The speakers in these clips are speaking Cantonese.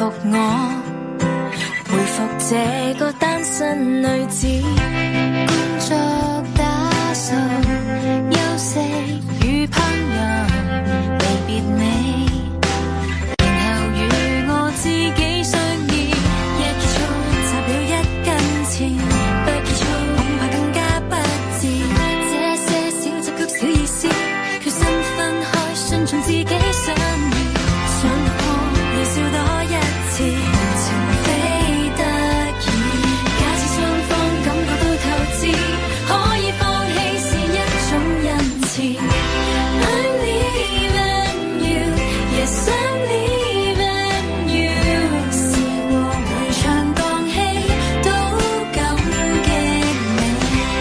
服我，回復這個單身女子。工作打掃、休息與烹飪，離別你，然後與我自己相依。一結束，插了一根刺，不結束，恐怕更加不智。這些小插曲小意思，決心分開，順從自己想要，想突破，要笑多一次，情非得已。假設雙方感覺都透支，可以放棄是一種恩賜。I'm leaving you, yes I'm leaving you。試過回腸蕩氣都感激你。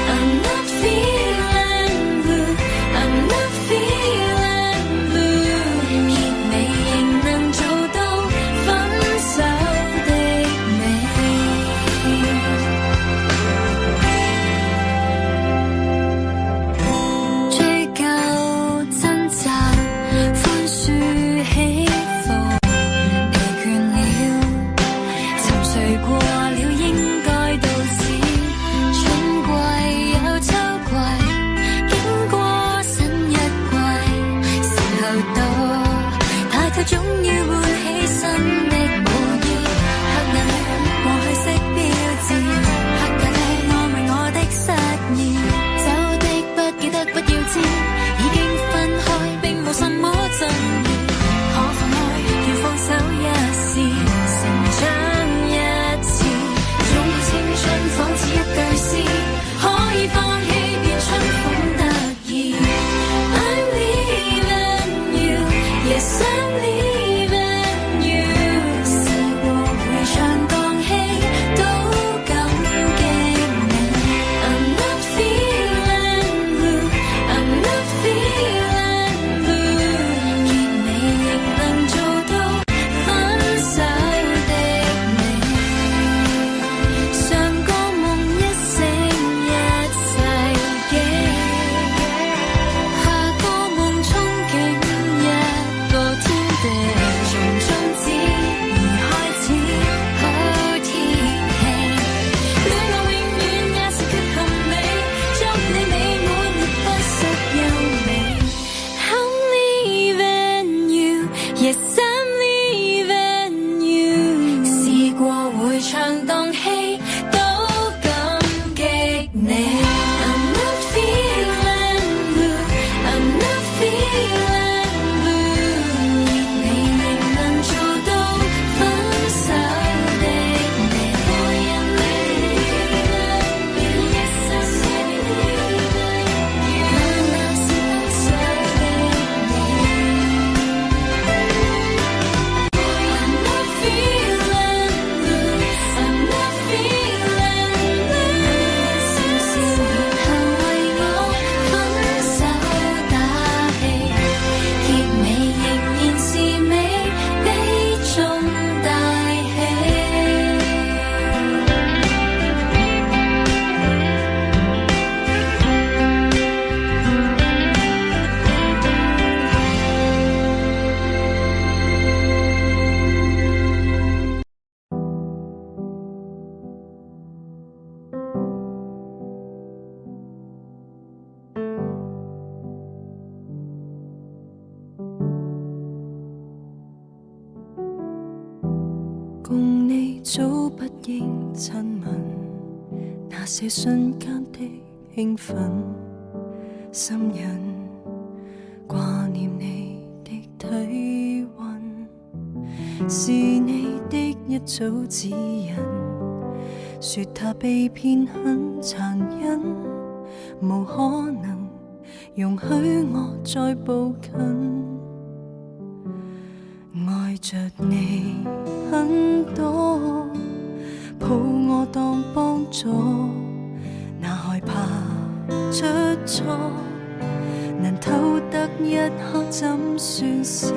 I'm not feeling blue, I'm not feeling blue。結尾仍能做到分手的你。追究掙扎，寬恕起伏，疲倦了，沉睡過了應該到此。春季有秋季，經過新一季，時候到，大概總要喚起新的模樣。黑眼圈過去式標誌，黑咖啡安慰我的失意。走的不記得不要知，已經分開並無什麼爭議。可放開，要放手一試，成長一次。總有青春仿似一句詩，可以放棄便春風得意。I'm leaving you, yes I'm leaving you。試過回腸蕩氣都感激你。I'm not feeling blue, I'm not feeling blue。結尾仍能做到分手的你。上個夢一醒一世紀，下個夢憧憬一個天地。從終止而開始，好天氣。戀愛永遠也是缺陷美，祝你美滿亦不失優美。I'm leaving you, yes I'm leaving you。試過回腸蕩氣都感激你。I'm not feeling blue, I'm not feeling blue。結尾仍能做到分手的你。我人 leaving you, yes I'm leaving you。那是分手的你。I'm not feeling blue, I'm not feeling blue。笑笑然後為我分手打氣，結尾仍然是美，比中大喜。共你早不應親吻，那些瞬間的興奮，心癮掛念你的體溫，是你的一早指引，說他被騙很殘忍，無可能容許我再步近。愛着你很多，抱我當幫助，那害怕出錯，能偷得一刻怎算是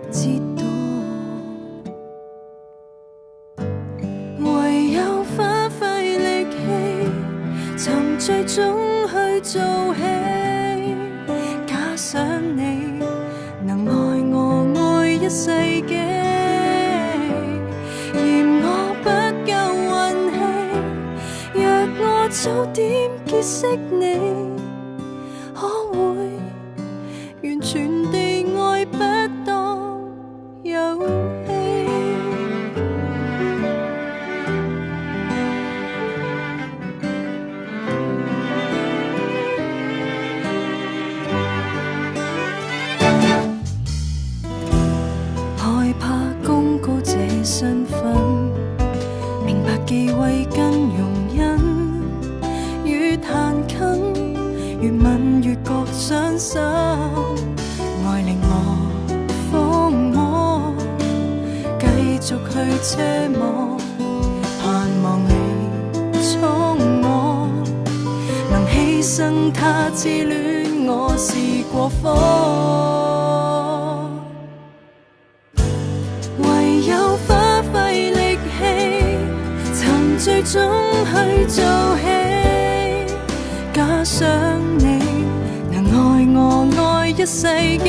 折墮？唯有花費力氣，沉醉中去做戲，假想你能愛我愛一世紀，早點結識你，可會完全地愛不當遊戲？害怕公告這身份，明白忌諱跟容忍，越彈近越吻越覺傷心，愛令我瘋魔，繼續去奢望，盼望你寵我，能犧牲他之戀我是過火。唯有花費力氣，沉醉中去做戲，假想你能愛我愛一世紀，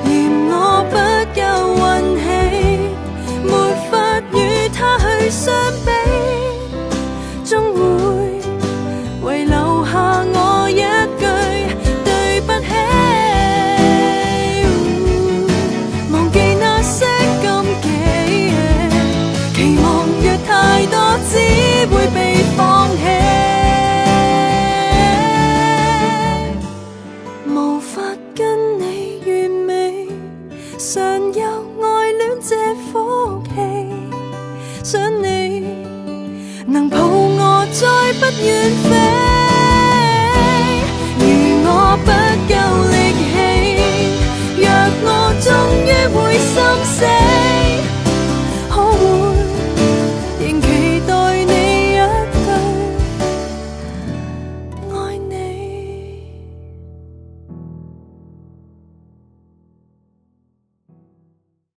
嫌我不夠運氣，沒法與他去相比，終會為留下我一句對不起。太多只會被放棄，無法跟你完美，常有愛戀這福氣，想你能抱我再不願飛，如我不夠力氣，若我終於會心